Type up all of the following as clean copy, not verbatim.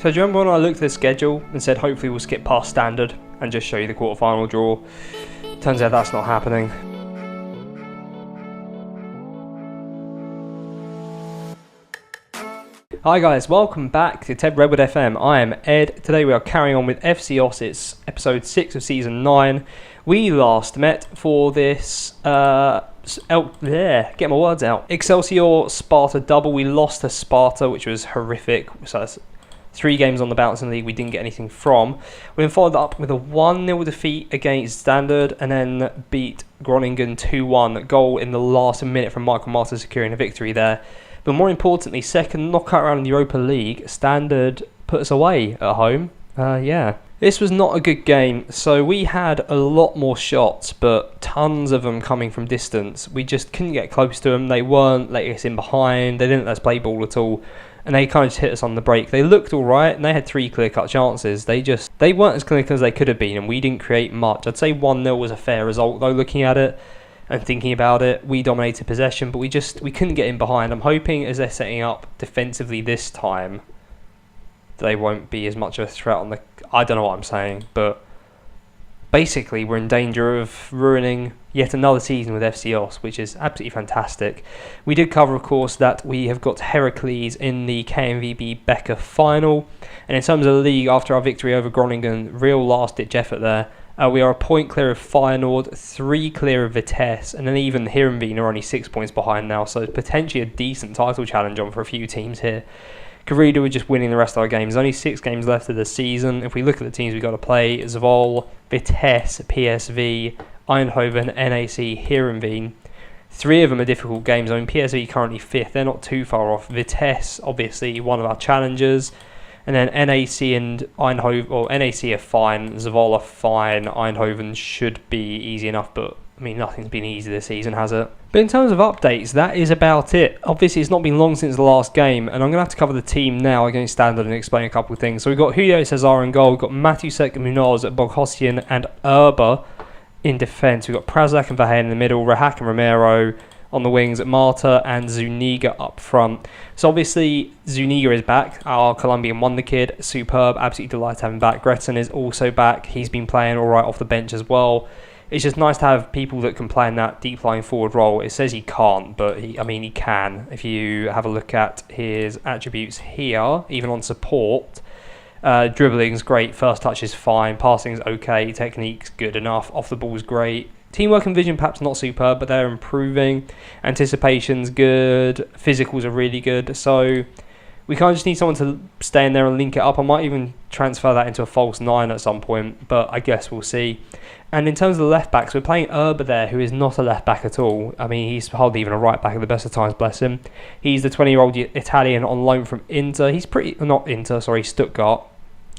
So do you remember when I looked at the schedule and said hopefully we'll skip past Standard and just show you the quarterfinal draw? Turns out that's not happening. Hi guys, welcome back to TedRedwoodFM. I am Ed. Today we are carrying on with FCOS. It's episode 6 of season 9. We last met for this get my words out. Excelsior Sparta double. We lost to Sparta, which was horrific. So that's 3 games on the bounce in the league we didn't get anything from. We then followed up with a 1-0 defeat against Standard and then beat Groningen 2-1. Goal in the last minute from Michael Martin securing a victory there. But more importantly, second knockout round in the Europa League, Standard put us away at home. This was not a good game. So we had a lot more shots, but tons of them coming from distance. We just couldn't get close to them. They weren't letting us in behind. They didn't let us play ball at all. And they kind of just hit us on the break. They looked all right, and they had 3 clear-cut chances. They weren't as clinical as they could have been, and we didn't create much. I'd say 1-0 was a fair result, though, looking at it and thinking about it. We dominated possession, but we couldn't get in behind. I'm hoping as they're setting up defensively this time, they won't be as much of a threat on the... I don't know what I'm saying, but basically we're in danger of ruining yet another season with FCOS, which is absolutely fantastic. We did cover, of course, that we have got Heracles in the KNVB Becker final. And in terms of the league, after our victory over Groningen, real last-ditch effort there. We are a point clear of Feyenoord, 3 clear of Vitesse, and then even Heerenveen are only 6 points behind now, so it's potentially a decent title challenge on for a few teams here. Corrida were just winning the rest of our games. There's only 6 games left of the season. If we look at the teams we've got to play, Zwolle, Vitesse, PSV, Eindhoven, NAC, Heerenveen. 3 of them are difficult games. I mean, PSV currently 5th. They're not too far off. Vitesse, obviously, one of our challengers. And then NAC and Eindhoven, or NAC are fine, Zwolle are fine, Eindhoven should be easy enough, but I mean, nothing's been easy this season, has it? But in terms of updates, that is about it. Obviously, it's not been long since the last game, and I'm going to have to cover the team now against Standard and explain a couple of things. So we've got Julio Cesar in goal, we've got Matusek, Munoz, Boghosian and Erba in defence. We've got Prazak and Verheyen in the middle, Rahak and Romero on the wings, at Marta and Zuniga up front. So obviously Zuniga is back, our Colombian wonder kid, superb, absolutely delighted to have him back. Gretchen is also back, he's been playing alright off the bench as well. It's just nice to have people that can play in that deep lying forward role. It says he can't, but he can. If you have a look at his attributes here, even on support, dribbling's great, first touch is fine, passing's okay, technique's good enough, off the ball's great. Teamwork and vision perhaps not superb, but they're improving. Anticipation's good. Physicals are really good. So we kind of just need someone to stay in there and link it up. I might even transfer that into a false 9 at some point, but I guess we'll see. And in terms of the left backs, we're playing Erba there, who is not a left back at all. I mean, he's hardly even a right back at the best of times, bless him. He's the 20-year-old Italian on loan from Stuttgart.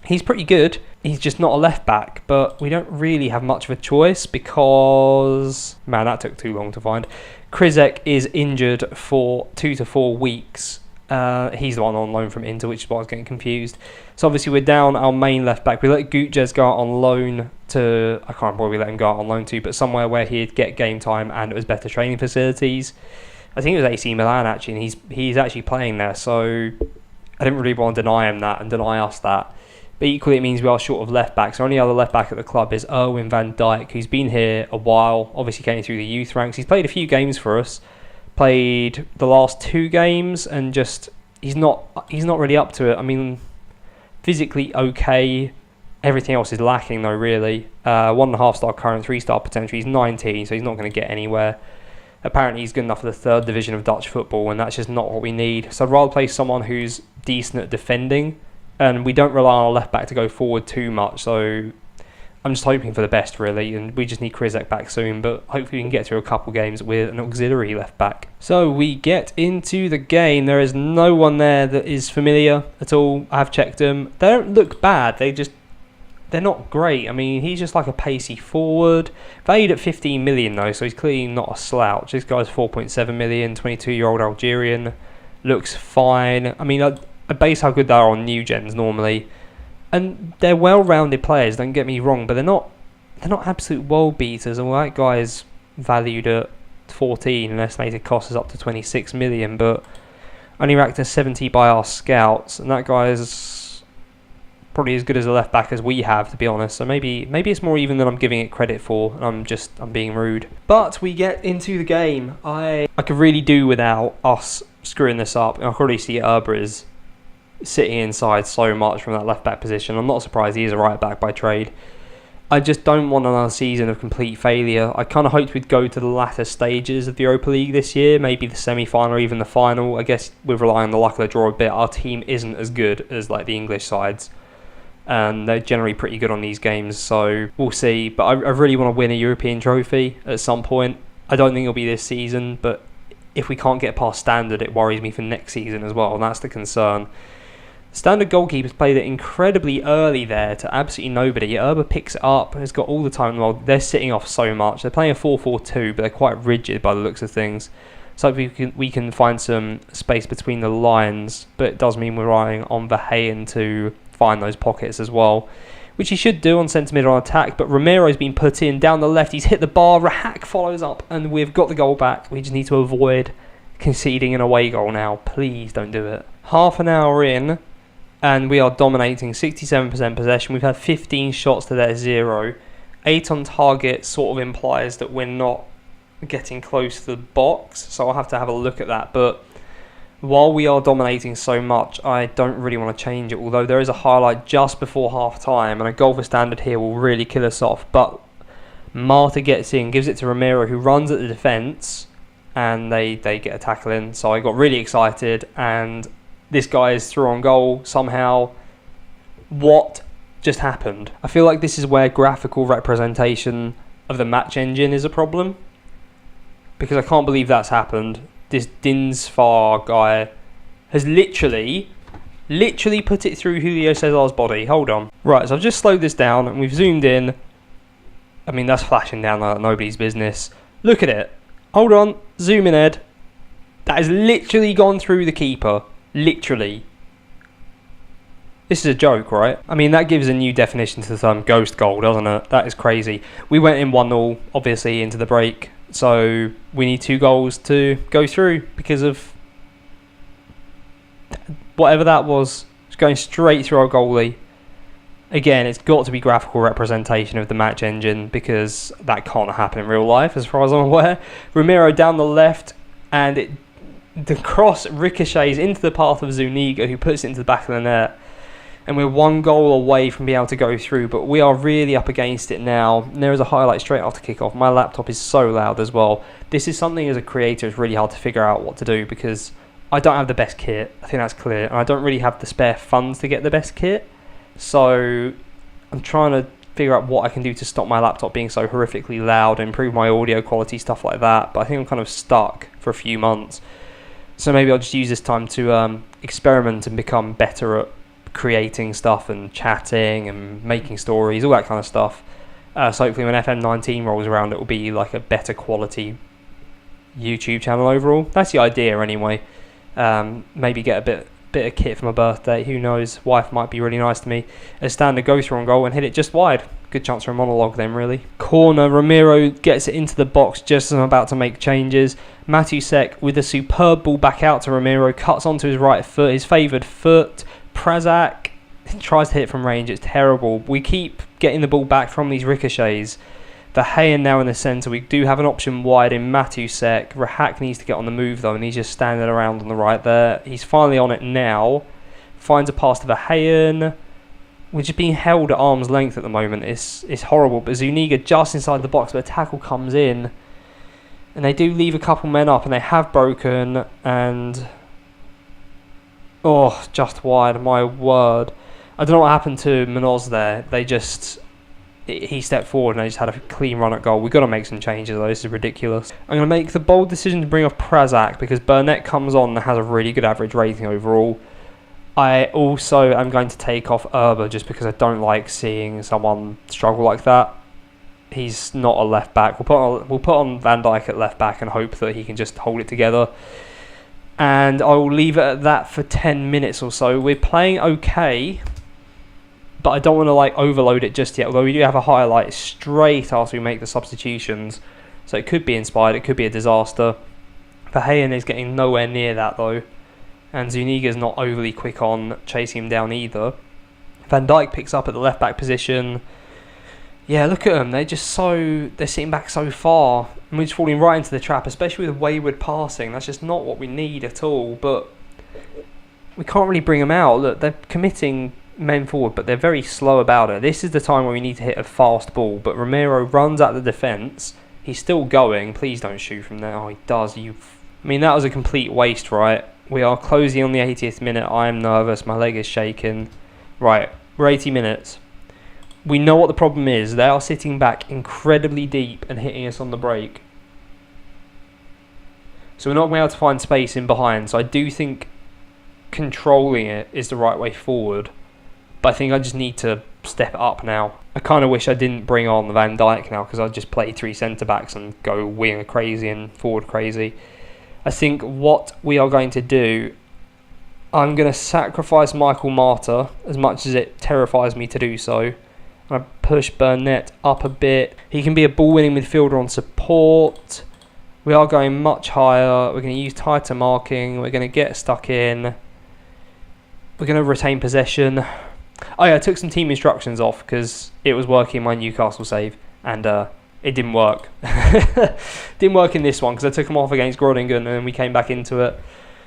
He's pretty good. He's just not a left back, but we don't really have much of a choice because... Man, that took too long to find. Krizek is injured for 2 to 4 weeks. He's the one on loan from Inter, which is why I was getting confused. So obviously we're down our main left back. We let Gutjes go out on loan to... I can't remember where we let him go out on loan to, but somewhere where he'd get game time and it was better training facilities. I think it was AC Milan, actually, and he's actually playing there, so I didn't really want to deny him that and deny us that. But equally, it means we are short of left backs. Our only other left back at the club is Erwin van Dijk, who's been here a while. Obviously, came through the youth ranks. He's played a few games for us. Played the last 2 games, and just he's not really up to it. I mean, physically okay. Everything else is lacking, though. Really, 1.5 star current, 3 star potential. He's 19, so he's not going to get anywhere. Apparently, he's good enough for the 3rd division of Dutch football, and that's just not what we need. So I'd rather play someone who's decent at defending. And we don't rely on our left back to go forward too much, so I'm just hoping for the best, really. And we just need Krizek back soon, but hopefully we can get through a couple games with an auxiliary left back. So we get into the game. There is no one there that is familiar at all. I've checked them. They don't look bad. They're not great. I mean, he's just like a pacey forward. Valued at 15 million, though, so he's clearly not a slouch. This guy's 4.7 million, 22-year-old Algerian. Looks fine. I mean, I base how good they are on new gens normally, and they're well-rounded players. Don't get me wrong, but they're not absolute world beaters. And that guy's valued at 14, and estimated cost is up to 26 million, but only ranked as 70 by our scouts. And that guy's probably as good as a left back as we have, to be honest. So maybe it's more even than I'm giving it credit for, and I'm being rude. But we get into the game. I could really do without us screwing this up. I can already see Europa is sitting inside so much from that left back position. I'm not surprised he is a right back by trade. I just don't want another season of complete failure. I kind of hoped we'd go to the latter stages of the Europa League this year, maybe the semi-final or even the final. I guess we're relying on the luck of the draw a bit. Our team isn't as good as like the English sides, and they're generally pretty good on these games, so we'll see. But I really want to win a European trophy at some point. I don't think it'll be this season, but if we can't get past Standard, it worries me for next season as well, and that's the concern. Standard goalkeepers played it incredibly early there to absolutely nobody. Europa picks it up, has got all the time in the world. They're sitting off so much. They're playing a 4-4-2, but they're quite rigid by the looks of things. So we can find some space between the lines, but it does mean we're relying on Verheyen to find those pockets as well, which he should do on centre mid on attack. But Romero's been put in down the left. He's hit the bar. Rahak follows up, and we've got the goal back. We just need to avoid conceding an away goal now. Please don't do it. Half an hour in, and we are dominating. 67% possession. We've had 15 shots to their 0. 8 on target sort of implies that we're not getting close to the box, so I'll have to have a look at that. But while we are dominating so much, I don't really want to change it, although there is a highlight just before half time, and a goal for Standard here will really kill us off. But Marta gets in, gives it to Romero, who runs at the defence, and they get a tackle in. So I got really excited, and this guy is through on goal somehow. What just happened? I feel like this is where graphical representation of the match engine is a problem, because I can't believe that's happened. This Dinsfar guy has literally put it through Julio Cesar's body. Hold on. Right, so I've just slowed this down and we've zoomed in. I mean, that's flashing down like nobody's business. Look at it. Hold on. Zoom in, Ed. That has literally gone through the keeper. Literally. This is a joke, right? I mean, that gives a new definition to the term ghost goal, doesn't it? That is crazy. We went in 1-0, obviously, into the break. So we need 2 goals to go through because of whatever that was. It's going straight through our goalie. Again, it's got to be graphical representation of the match engine, because that can't happen in real life as far as I'm aware. Romero down the left, and the cross ricochets into the path of Zuniga, who puts it into the back of the net. And we're 1 goal away from being able to go through, but we are really up against it now. And there is a highlight straight after kickoff. My laptop is so loud as well. This is something as a creator it's really hard to figure out what to do, because I don't have the best kit. I think that's clear. And I don't really have the spare funds to get the best kit. So I'm trying to figure out what I can do to stop my laptop being so horrifically loud, improve my audio quality, stuff like that. But I think I'm kind of stuck for a few months. So maybe I'll just use this time to experiment and become better at creating stuff and chatting and making stories, all that kind of stuff. So hopefully when FM19 rolls around, it will be like a better quality YouTube channel overall. That's the idea anyway. Maybe get a bit of kit for my birthday. Who knows? Wife might be really nice to me. As Standard goes through on goal and hit it just wide. Good chance for a monologue then, really. Corner, Romero gets it into the box just as I'm about to make changes. Matusek with a superb ball back out to Romero, cuts onto his right foot, his favoured foot. Prazak tries to hit from range. It's terrible. We keep getting the ball back from these ricochets. Verheyen now in the centre. We do have an option wide in Matusek. Rahak needs to get on the move though, and he's just standing around on the right there. He's finally on it now. Finds a pass to Verheyen. We're just being held at arm's length at the moment. It's horrible. But Zuniga just inside the box, but a tackle comes in. And they do leave a couple men up, and they have broken, and oh, just wide, my word. I don't know what happened to Munoz there. He stepped forward and they just had a clean run at goal. We've got to make some changes though, this is ridiculous. I'm going to make the bold decision to bring off Prazak, because Burnett comes on and has a really good average rating overall. I also am going to take off Erba, just because I don't like seeing someone struggle like that. He's not a left back. We'll put on Van Dijk at left back and hope that he can just hold it together. And I will leave it at that for 10 minutes or so. We're playing okay, but I don't want to overload it just yet, although we do have a highlight straight after we make the substitutions. So it could be inspired, it could be a disaster. Verheyen is getting nowhere near that though, and Zuniga's not overly quick on chasing him down either. Van Dijk picks up at the left back position. Yeah, look at them. They're sitting back so far. And we're just falling right into the trap, especially with wayward passing. That's just not what we need at all. But we can't really bring them out. Look, they're committing men forward, but they're very slow about it. This is the time where we need to hit a fast ball. But Romero runs at the defence. He's still going. Please don't shoot from there. Oh, he does. I mean, that was a complete waste, right? We are closing on the 80th minute. I am nervous. My leg is shaking. Right, we're 80 minutes. We know what the problem is. They are sitting back incredibly deep and hitting us on the break. So we're not going to be able to find space in behind. So I do think controlling it is the right way forward. But I think I just need to step it up now. I kind of wish I didn't bring on the Van Dijk now, because I'd just play 3 centre-backs and go winger crazy and forward crazy. I think what we are going to do, I'm going to sacrifice Michael Marta as much as it terrifies me to do so. I push Burnett up a bit. He can be a ball-winning midfielder on support. We are going much higher. We're going to use tighter marking. We're going to get stuck in. We're going to retain possession. Oh yeah, I took some team instructions off because it was working in my Newcastle save, and it didn't work. Didn't work in this one because I took them off against Groningen and then we came back into it.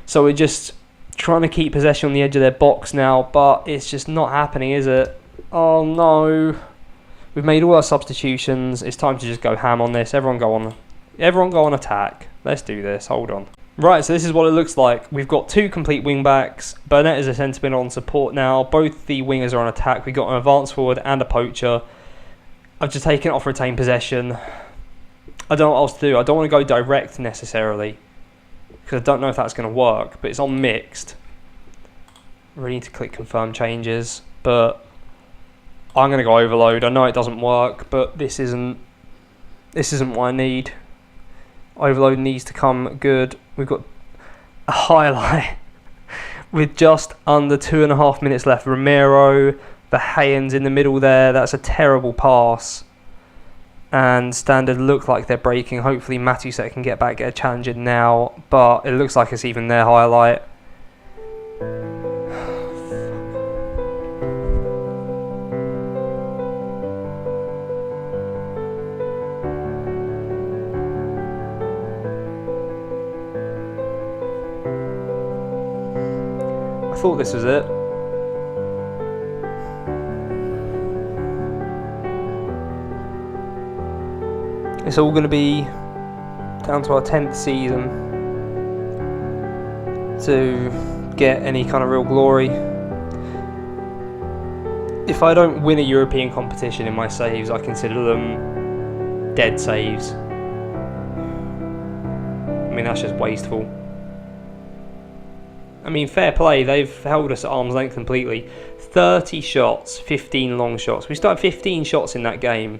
So we're just trying to keep possession on the edge of their box now, but it's just not happening, is it? Oh no. We've made all our substitutions. It's time to just go ham on this. Everyone go on attack. Let's do this. Hold on. Right, so this is what it looks like. We've got 2 complete wing backs. Burnett is a centre mid on support now. Both the wingers are on attack. We've got an advanced forward and a poacher. I've just taken off retained possession. I don't know what else to do. I don't want to go direct necessarily, because I don't know if that's going to work, but it's on mixed. Really need to click confirm changes, but I'm going to go overload. I know it doesn't work, but this isn't what I need. Overload needs to come good. We've got a highlight with just under 2.5 minutes left. Romero, Verheyen's in the middle there. That's a terrible pass. And Standard look like they're breaking. Hopefully Matusek can get back, get a challenge in now. But it looks like it's even their highlight. I thought this was it. It's all going to be down to our 10th season to get any kind of real glory. If I don't win a European competition in my saves, I consider them dead saves. I mean, that's just wasteful. I mean, fair play, they've held us at arm's length completely. 30 shots, 15 long shots. We still had 15 shots in that game.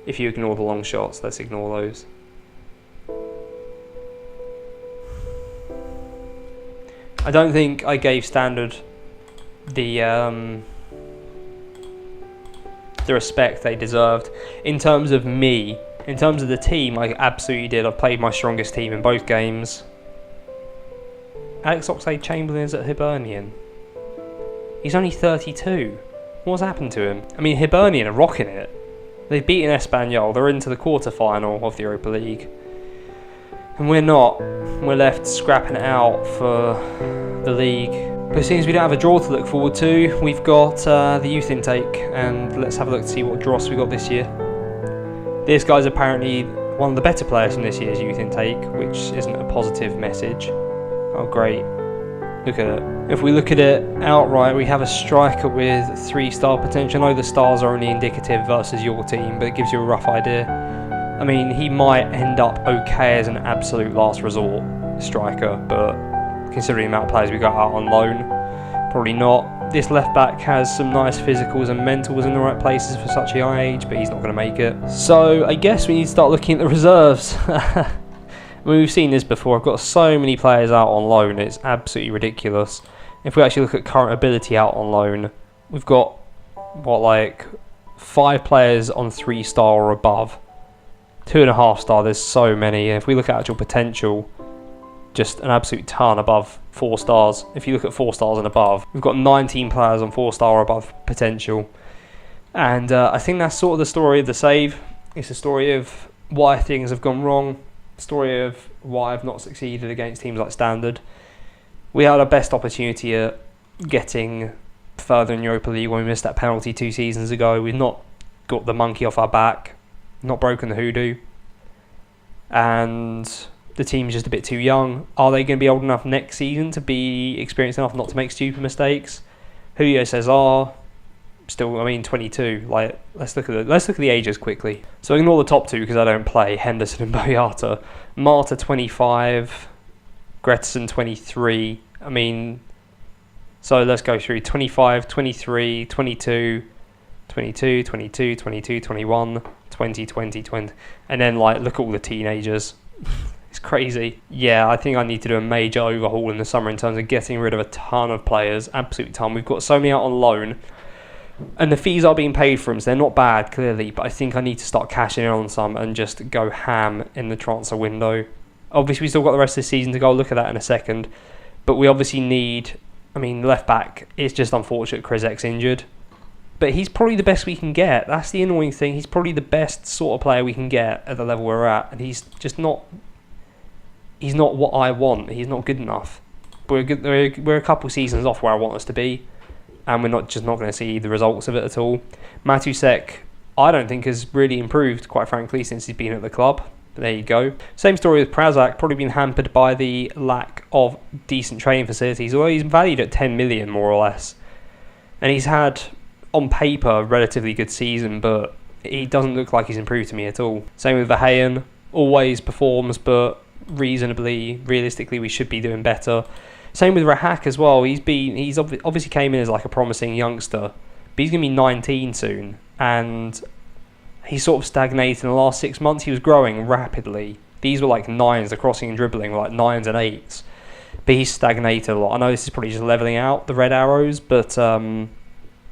If you ignore the long shots, let's ignore those. I don't think I gave Standard the respect they deserved. In terms of me, in terms of the team, I absolutely did. I played my strongest team in both games. Alex Oxlade-Chamberlain is at Hibernian. He's only 32. What's happened to him? I mean, Hibernian are rocking it. They've beaten Espanyol. They're into the quarter-final of the Europa League. And we're not. We're left scrapping it out for the league. But it seems we don't have a draw to look forward to. We've got the youth intake, and let's have a look to see what dross we got this year. This guy's apparently one of the better players from this year's youth intake, which isn't a positive message. Oh, great. Look at it. If we look at it outright, we have a striker with 3-star potential. I know the stars are only indicative versus your team, but it gives you a rough idea. I mean, he might end up okay as an absolute last resort striker, but considering the amount of players we got out on loan, probably not. This left back has some nice physicals and mentals in the right places for such a young age, but he's not going to make it. So I guess we need to start looking at the reserves. I mean, we've seen this before. I've got so many players out on loan, it's absolutely ridiculous. If we actually look at current ability out on loan, we've got, what, like 5 players on 3-star or above. 2.5-star, there's so many. If we look at actual potential, just an absolute ton above 4 stars. If you look at 4 stars and above, we've got 19 players on 4-star or above potential. And I think that's sort of the story of the save. It's a story of why things have gone wrong, story of why I've not succeeded against teams like Standard. We had our best opportunity at getting further in Europa League when we missed that penalty 2 seasons ago. We've not got the monkey off our back, not broken the hoodoo, and the team's just a bit too young. Are they going to be old enough next season to be experienced enough not to make stupid mistakes? Julio Cesar, still, 22. Like, let's look at the ages quickly. So ignore the top 2 because I don't play. Henderson and Boyata. Marta 25, Gretchen 23. So let's go through 25, 23, 22, 22, 22, 22, 21, 20, 20, 20. And then, look at all the teenagers. It's crazy. Yeah, I think I need to do a major overhaul in the summer in terms of getting rid of a ton of players. Absolute ton. We've got so many out on loan. And the fees are being paid for them, so they're not bad, clearly. But I think I need to start cashing in on some and just go ham in the transfer window. Obviously, we still got the rest of the season to go. I'll look at that in a second. But we obviously need... left back, it's just unfortunate Krizek's injured. But he's probably the best we can get. That's the annoying thing. He's probably the best sort of player we can get at the level we're at. And he's just not... He's not what I want. He's not good enough. We're a couple seasons off where I want us to be. And we're not going to see the results of it at all. Matusek, I don't think has really improved, quite frankly, since he's been at the club. But there you go. Same story with Prazak, probably been hampered by the lack of decent training facilities. Although he's valued at 10 million, more or less. And he's had, on paper, a relatively good season, but he doesn't look like he's improved to me at all. Same with Verheyen, always performs, but realistically, we should be doing better. Same with Rahak as well. He's obviously came in as a promising youngster, but he's going to be 19 soon, and he's sort of stagnated in the last 6 months. He was growing rapidly. These were 9s, the crossing and dribbling were 9s and 8s, but he's stagnated a lot. I know this is probably just leveling out the red arrows, but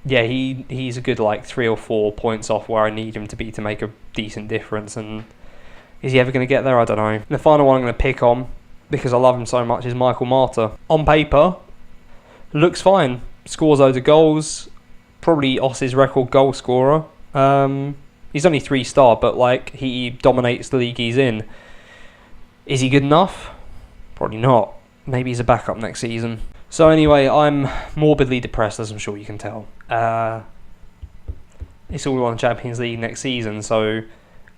he's a good 3 or 4 points off where I need him to be to make a decent difference. And is he ever going to get there? I don't know. And the final one I'm going to pick on, because I love him so much, is Michael Marta. On paper, looks fine. Scores loads of goals. Probably Oss's record goal scorer. He's only 3-star, but he dominates the league he's in. Is he good enough? Probably not. Maybe he's a backup next season. So anyway, I'm morbidly depressed, as I'm sure you can tell. It's all on Champions League next season, so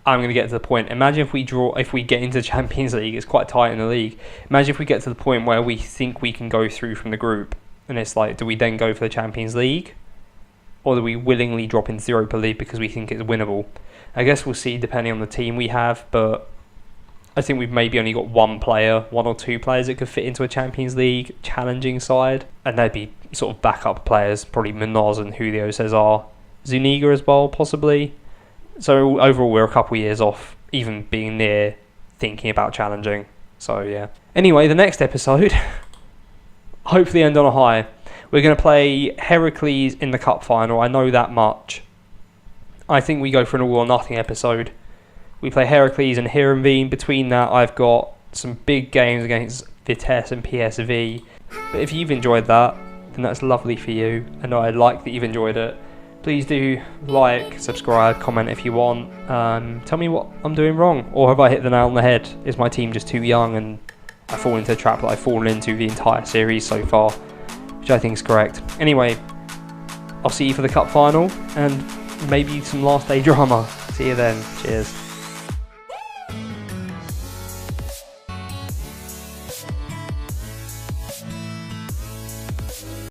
I'm going to get to the point. Imagine if we get into Champions League, it's quite tight in the league. Imagine if we get to the point where we think we can go through from the group, and it's do we then go for the Champions League? Or do we willingly drop into the Europa League because we think it's winnable? I guess we'll see depending on the team we have, but I think we've maybe only got one or two players that could fit into a Champions League challenging side, and they'd be sort of backup players, probably Munoz and Julio Cesar. Zuniga as well, possibly. So overall, we're a couple years off even being near thinking about challenging. So yeah. Anyway, the next episode, hopefully end on a high. We're going to play Heracles in the cup final. I know that much. I think we go for an all or nothing episode. We play Heracles and Heerenveen. Between that, I've got some big games against Vitesse and PSV. But if you've enjoyed that, then that's lovely for you. And I like that you've enjoyed it. Please do like, subscribe, comment if you want. Tell me what I'm doing wrong. Or have I hit the nail on the head? Is my team just too young and I fall into a trap that I've fallen into the entire series so far? Which I think is correct. Anyway, I'll see you for the cup final and maybe some last day drama. See you then. Cheers.